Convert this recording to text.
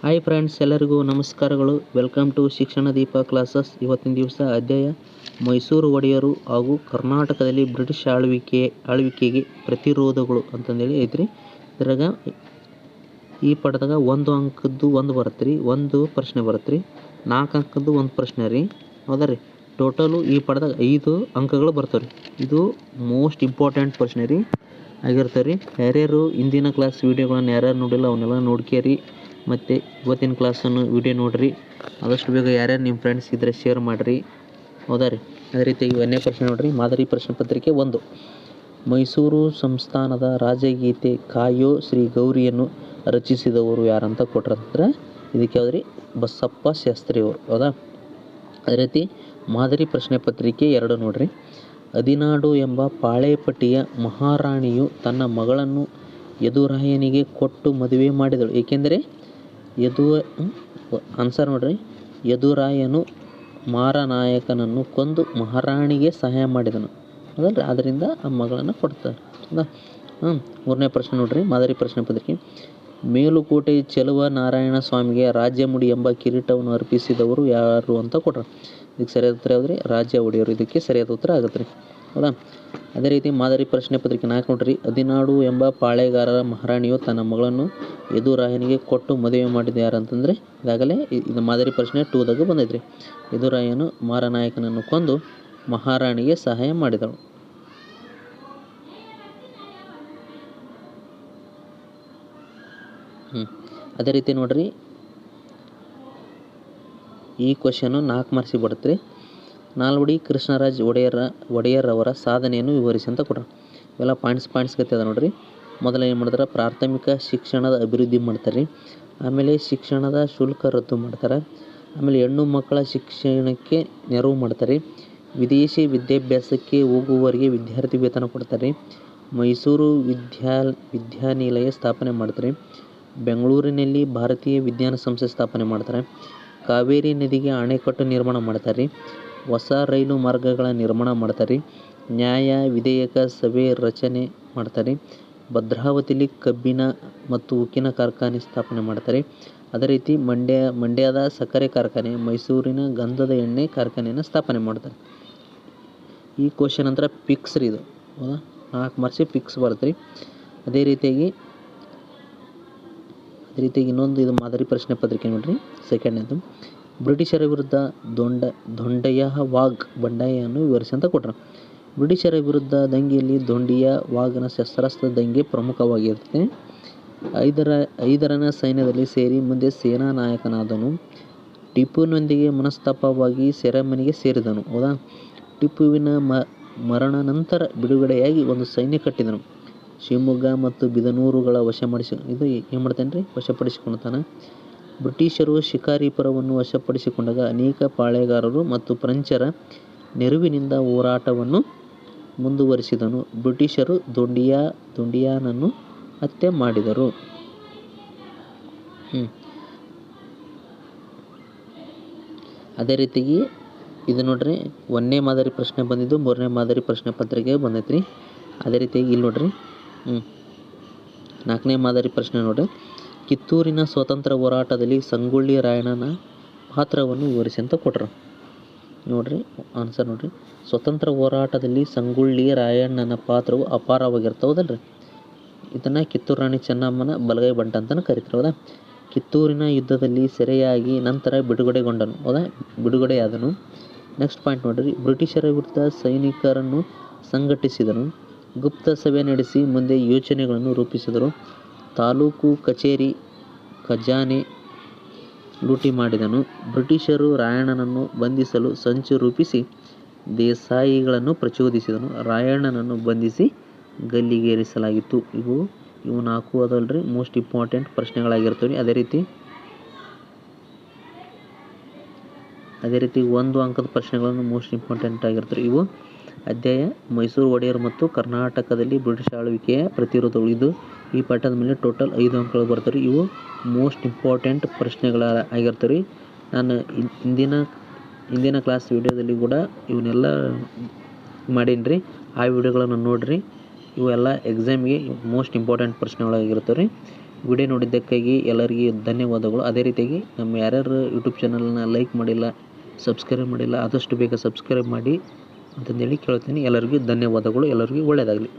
Hi friends, ಎಲ್ಲರಿಗೂ ನಮಸ್ಕಾರಗಳು. Welcome to ಶಿಕ್ಷಣ ದೀಪ ಕ್ಲಾಸಸ್. ಇವತ್ತಿನ ದಿವಸ ಅಧ್ಯಾಯ ಮೈಸೂರು ಒಡೆಯರು ಹಾಗೂ ಕರ್ನಾಟಕದಲ್ಲಿ ಬ್ರಿಟಿಷ್ ಆಳ್ವಿಕೆಗೆ ಪ್ರತಿರೋಧಗಳು ಅಂತಂದೇಳಿ ಐತ್ರಿ. ಇದ್ರಾಗ ಈ ಪಡೆದಾಗ 1 ಅಂಕದ್ದು ಒಂದು ಬರುತ್ತೆ ರೀ, ಒಂದು ಪ್ರಶ್ನೆ ಬರುತ್ತೆ ರೀ, 4 ಅಂಕದ್ದು ಒಂದು ಪ್ರಶ್ನೆ ರೀ, ಹೌದಾ ರೀ. ಟೋಟಲು ಈ ಪಡೆದಾಗ 5 ಅಂಕಗಳು ಬರ್ತವೆ ರೀ. ಇದು ಮೋಸ್ಟ್ ಇಂಪಾರ್ಟೆಂಟ್ ಪ್ರಶ್ನೆ ರೀ ಆಗಿರ್ತವೆ ರೀ. ಯಾರ್ಯಾರು ಹಿಂದಿನ ಕ್ಲಾಸ್ ವೀಡಿಯೋಗಳನ್ನು ಯಾರ್ಯಾರು ನೋಡಿಲ್ಲ ಅವನ್ನೆಲ್ಲ ನೋಡ್ಕೇರಿ, ಮತ್ತು ಇವತ್ತಿನ ಕ್ಲಾಸನ್ನು ವೀಡಿಯೋ ನೋಡಿರಿ. ಆದಷ್ಟು ಬೇಗ ಯಾರ್ಯಾರು ನಿಮ್ಮ ಫ್ರೆಂಡ್ಸ್ ಇದ್ದರೆ ಶೇರ್ ಮಾಡಿರಿ, ಹೌದಾ ರೀ. ಅದೇ ರೀತಿಯಾಗಿ 1ನೇ ಪ್ರಶ್ನೆ ನೋಡಿರಿ. ಮಾದರಿ ಪ್ರಶ್ನೆ ಪತ್ರಿಕೆ 1. ಮೈಸೂರು ಸಂಸ್ಥಾನದ ರಾಜಗೀತೆ ಕಾಯೋ ಶ್ರೀ ಗೌರಿಯನ್ನು ರಚಿಸಿದವರು ಯಾರಂತ ಕೊಟ್ರಂದ್ರೆ ಇದಕ್ಕೆ ಯಾವ್ದು ರೀ, ಬಸಪ್ಪ ಶಾಸ್ತ್ರಿ ಅವರು, ಹೌದಾ. ಅದೇ ರೀತಿ ಮಾದರಿ ಪ್ರಶ್ನೆ ಪತ್ರಿಕೆ 2 ನೋಡಿರಿ. ಹದಿನಾಡು ಎಂಬ ಪಾಳೇಪಟ್ಟಿಯ ಮಹಾರಾಣಿಯು ತನ್ನ ಮಗಳನ್ನು ಯದುರಾಯನಿಗೆ ಕೊಟ್ಟು ಮದುವೆ ಮಾಡಿದಳು, ಏಕೆಂದರೆ ಆನ್ಸರ್ ನೋಡ್ರಿ, ಯದುರಾಯನು ಮಾರನಾಯಕನನ್ನು ಕೊಂದು ಮಹಾರಾಣಿಗೆ ಸಹಾಯ ಮಾಡಿದನು, ಹೌದಲ್ರಿ. ಆದ್ದರಿಂದ ಆ ಮಗಳನ್ನು ಕೊಡ್ತಾರೆ, ಹೌದಾ. 3ನೇ ಪ್ರಶ್ನೆ ನೋಡ್ರಿ. ಮಾದರಿ ಪ್ರಶ್ನೆ ಪತ್ರಿಕೆ ಮೇಲುಕೋಟೆ ಚೆಲುವ ನಾರಾಯಣ ಸ್ವಾಮಿಗೆ ರಾಜ್ಯ ಮುಡಿ ಎಂಬ ಕಿರೀಟವನ್ನು ಅರ್ಪಿಸಿದವರು ಯಾರು ಅಂತ ಕೊಟ್ರ. ಇದಕ್ಕೆ ಸರಿಯಾದ ಉತ್ತರ ಯಾವ್ದು ರೀ, ರಾಜ್ಯ ಒಡೆಯರು. ಇದಕ್ಕೆ ಸರಿಯಾದ ಉತ್ತರ ಆಗುತ್ತೆ ರೀ, ಹೌದಾ. ಅದೇ ರೀತಿ ಮಾದರಿ ಪ್ರಶ್ನೆ ಪತ್ರಿಕೆ 4 ನೋಡ್ರಿ. ಹದಿನಾಡು ಎಂಬ ಪಾಳೆಗಾರರ ಮಹಾರಾಣಿಯು ತನ್ನ ಮಗಳನ್ನು ಯದುರಾಯನಿಗೆ ಕೊಟ್ಟು ಮದುವೆ ಮಾಡಿದ ಯಾರು ಅಂತಂದರೆ ಇದಾಗಲೇ ಇದು ಮಾದರಿ ಪ್ರಶ್ನೆ 2ದಾಗ ಬಂದೈತ್ರಿ. ಯದುರಾಯನು ಮಾರನಾಯಕನನ್ನು ಕೊಂದು ಮಹಾರಾಣಿಗೆ ಸಹಾಯ ಮಾಡಿದಳು. ಅದೇ ರೀತಿ ನೋಡ್ರಿ, ಈ ಕ್ವಶನು 4 ಮಾರ್ಕ್ಸಿಗೆ ಬರುತ್ತೆ ರೀ. ನಾಲ್ವಡಿ ಕೃಷ್ಣರಾಜ ಒಡೆಯರ್ ಅವರ ಸಾಧನೆಯನ್ನು ವಿವರಿಸಿ ಅಂತ ಕೊಟ್ರು. ಇವೆಲ್ಲ ಪಾಯಿಂಟ್ಸ್ ಗತಿ ಅದ ನೋಡ್ರಿ. ಮೊದಲು ಏನು ಮಾಡ್ತಾರೆ, ಪ್ರಾಥಮಿಕ ಶಿಕ್ಷಣದ ಅಭಿವೃದ್ಧಿ ಮಾಡ್ತಾರೆ ರೀ. ಆಮೇಲೆ ಶಿಕ್ಷಣದ ಶುಲ್ಕ ರದ್ದು ಮಾಡ್ತಾರೆ. ಆಮೇಲೆ ಹೆಣ್ಣು ಮಕ್ಕಳ ಶಿಕ್ಷಣಕ್ಕೆ ನೆರವು ಮಾಡ್ತಾರೆ. ವಿದೇಶಿ ವಿದ್ಯಾಭ್ಯಾಸಕ್ಕೆ ಹೋಗುವವರಿಗೆ ವಿದ್ಯಾರ್ಥಿ ವೇತನ ಕೊಡ್ತಾರೆ. ಮೈಸೂರು ವಿದ್ಯಾನಿಲಯ ಸ್ಥಾಪನೆ ಮಾಡ್ತಾರೆ. ಬೆಂಗಳೂರಿನಲ್ಲಿ ಭಾರತೀಯ ವಿಜ್ಞಾನ ಸಂಸ್ಥೆ ಸ್ಥಾಪನೆ ಮಾಡ್ತಾರೆ. ಕಾವೇರಿ ನದಿಗೆ ಅಣೆಕಟ್ಟು ನಿರ್ಮಾಣ ಮಾಡ್ತಾರೆ. ಹೊಸ ರೈಲು ಮಾರ್ಗಗಳ ನಿರ್ಮಾಣ ಮಾಡ್ತಾರೆ. ನ್ಯಾಯ ವಿಧೇಯಕ ಸಭೆ ರಚನೆ ಮಾಡ್ತಾರೆ. ಭದ್ರಾವತಿಯಲ್ಲಿ ಕಬ್ಬಿಣ ಮತ್ತು ಉಕ್ಕಿನ ಕಾರ್ಖಾನೆ ಸ್ಥಾಪನೆ ಮಾಡ್ತಾರೆ. ಅದೇ ರೀತಿ ಮಂಡ್ಯದ ಸಕ್ಕರೆ ಕಾರ್ಖಾನೆ, ಮೈಸೂರಿನ ಗಂಧದ ಎಣ್ಣೆ ಕಾರ್ಖಾನೆಯನ್ನು ಸ್ಥಾಪನೆ ಮಾಡ್ತಾರೆ. ಈ ಕ್ವಶನ್ ನಂತರ ಪಿಕ್ಸ್ ರೀ, ಇದು ಹೌದಾ, 4 ಮಾರ್ಕ್ಸಿಗೆ ಪಿಕ್ಸ್ ಬರುತ್ತೆ ರೀ. ಅದೇ ರೀತಿಯಾಗಿ ಇನ್ನೊಂದು ಇದು ಮಾದರಿ ಪ್ರಶ್ನೆ ಪತ್ರಿಕೆ ನೋಡ್ರಿ. ಸೆಕೆಂಡ್ನೇದು, ಬ್ರಿಟಿಷರ ವಿರುದ್ಧ ದೊಂಡಯ್ಯವಾಗ್ ಬಂಡಾಯವನ್ನು ವಿವರಿಸಿ ಅಂತ ಕೊಟ್ರು. ಬ್ರಿಟಿಷರ ವಿರುದ್ಧ ದಂಗೆಯಲ್ಲಿ ದೊಂಡಯ್ಯವಾಗ್ನ ಶಸ್ತ್ರಾಸ್ತ್ರ ದಂಗೆ ಪ್ರಮುಖವಾಗಿರುತ್ತೆ. ಹೈದರನ ಸೈನ್ಯದಲ್ಲಿ ಸೇರಿ ಮುಂದೆ ಸೇನಾ ನಾಯಕನಾದನು. ಟಿಪ್ಪುವಿನೊಂದಿಗೆ ಮನಸ್ತಾಪವಾಗಿ ಸೆರೆಮನೆಗೆ ಸೇರಿದನು, ಹೌದಾ. ಟಿಪ್ಪುವಿನ ಮರಣ ನಂತರ ಬಿಡುಗಡೆಯಾಗಿ ಒಂದು ಸೈನ್ಯ ಕಟ್ಟಿದನು. ಶಿವಮೊಗ್ಗ ಮತ್ತು ಬಿದನೂರುಗಳ ವಶಪಡಿಸಿಕೊಳ್ತಾನೆ. ಬ್ರಿಟಿಷರು ಶಿಕಾರಿಪುರವನ್ನು ವಶಪಡಿಸಿಕೊಂಡಾಗ ಅನೇಕ ಪಾಳೆಗಾರರು ಮತ್ತು ಫ್ರೆಂಚರ ನೆರವಿನಿಂದ ಹೋರಾಟವನ್ನು ಮುಂದುವರಿಸಿದನು. ಬ್ರಿಟಿಷರು ದೊಂಡಿಯಾನನ್ನು ಹತ್ಯೆ ಮಾಡಿದರು. ಅದೇ ರೀತಿಯಾಗಿ ಇದು ನೋಡ್ರಿ, 1ನೇ ಮಾದರಿ ಪ್ರಶ್ನೆ ಬಂದಿದ್ದು 3ನೇ ಮಾದರಿ ಪ್ರಶ್ನೆ ಪತ್ರಿಕೆ ಬಂದೈತ್ರಿ. ಅದೇ ರೀತಿಯಾಗಿ ಇಲ್ಲಿ ನೋಡ್ರಿ, 4ನೇ ಮಾದರಿ ಪ್ರಶ್ನೆ ನೋಡ್ರಿ. ಕಿತ್ತೂರಿನ ಸ್ವಾತಂತ್ರ್ಯ ಹೋರಾಟದಲ್ಲಿ ಸಂಗೊಳ್ಳಿ ರಾಯಣ್ಣನ ಪಾತ್ರವನ್ನು ವಿವರಿಸಿ ಅಂತ ಕೊಟ್ರು. ನೋಡ್ರಿ, ಆನ್ಸರ್ ನೋಡ್ರಿ, ಸ್ವತಂತ್ರ ಹೋರಾಟದಲ್ಲಿ ಸಂಗೊಳ್ಳಿ ರಾಯಣ್ಣನ ಪಾತ್ರವು ಅಪಾರವಾಗಿರ್ತದಲ್ರಿ. ಇದನ್ನು ಕಿತ್ತೂರು ರಾಣಿ ಚೆನ್ನಮ್ಮನ ಬಲಗೈ ಬಂಟ ಅಂತಲೂ ಕರಿತಾರೆ, ಹೌದಾ. ಕಿತ್ತೂರಿನ ಯುದ್ಧದಲ್ಲಿ ಸೆರೆಯಾಗಿ ನಂತರ ಬಿಡುಗಡೆಯಾದನು. ನೆಕ್ಸ್ಟ್ ಪಾಯಿಂಟ್ ನೋಡ್ರಿ, ಬ್ರಿಟಿಷರ ವಿರುದ್ಧ ಸೈನಿಕರನ್ನು ಸಂಘಟಿಸಿದನು. ಗುಪ್ತ ಸಭೆ ನಡೆಸಿ ಮುಂದೆ ಯೋಜನೆಗಳನ್ನು ರೂಪಿಸಿದರು. ತಾಲೂಕು ಕಚೇರಿ ಖಜಾನೆ ಲೂಟಿ ಮಾಡಿದನು. ಬ್ರಿಟಿಷರು ರಾಯಣ್ಣನನ್ನು ಬಂಧಿಸಲು ಸಂಚು ರೂಪಿಸಿ ದೇಸಾಯಿಗಳನ್ನು ಪ್ರಚೋದಿಸಿದನು. ರಾಯಣ್ಣನನ್ನು ಬಂಧಿಸಿ ಗಲ್ಲಿಗೇರಿಸಲಾಗಿತ್ತು. ಇವು 4 ಅದಲ್ರಿ ಮೋಸ್ಟ್ ಇಂಪಾರ್ಟೆಂಟ್ ಪ್ರಶ್ನೆಗಳಾಗಿರ್ತವೆ. ಅದೇ ರೀತಿ 1 ಅಂಕದ ಪ್ರಶ್ನೆಗಳನ್ನು ಮೋಸ್ಟ್ ಇಂಪಾರ್ಟೆಂಟ್ ಆಗಿರ್ತವೆ. ಇವು ಅಧ್ಯಾಯ ಮೈಸೂರು ಒಡೆಯರು ಮತ್ತು ಕರ್ನಾಟಕದಲ್ಲಿ ಬ್ರಿಟಿಷ್ ಆಳ್ವಿಕೆಯ ಪ್ರತಿರೋಧಗಳು. ಇದು ಈ ಪಾಠದ ಮೇಲೆ ಟೋಟಲ್ 5 ಅಂಕಗಳು ಬರ್ತವೆ. ಇವು ಮೋಸ್ಟ್ ಇಂಪಾರ್ಟೆಂಟ್ ಪ್ರಶ್ನೆಗಳಾಗಿರ್ತವೆ. ನಾನು ಹಿಂದಿನ ಕ್ಲಾಸ್ ವೀಡಿಯೋದಲ್ಲಿ ಕೂಡ ಇವನ್ನೆಲ್ಲ ಮಾಡೀನಿ ರೀ, ಆ ವಿಡಿಯೋಗಳನ್ನು ನೋಡಿರಿ. ಇವೆಲ್ಲ ಎಕ್ಸಾಮಿಗೆ ಮೋಸ್ಟ್ ಇಂಪಾರ್ಟೆಂಟ್ ಪ್ರಶ್ನೆಗಳಾಗಿರ್ತವೆ ರೀ. ವಿಡಿಯೋ ನೋಡಿದ್ದಕ್ಕಾಗಿ ಎಲ್ಲರಿಗೂ ಧನ್ಯವಾದಗಳು. ಅದೇ ರೀತಿಯಾಗಿ ನಮ್ಮ ಯಾರ್ಯಾರು ಯೂಟ್ಯೂಬ್ ಚಾನಲ್ನ ಲೈಕ್ ಮಾಡಿಲ್ಲ, ಸಬ್ಸ್ಕ್ರೈಬ್ ಮಾಡಿಲ್ಲ, ಆದಷ್ಟು ಬೇಗ ಸಬ್ಸ್ಕ್ರೈಬ್ ಮಾಡಿ ಅಂತಂದೇಳಿ ಕೇಳ್ತೀನಿ. ಎಲ್ಲರಿಗೂ ಧನ್ಯವಾದಗಳು. ಎಲ್ಲರಿಗೂ ಒಳ್ಳೆಯದಾಗಲಿ.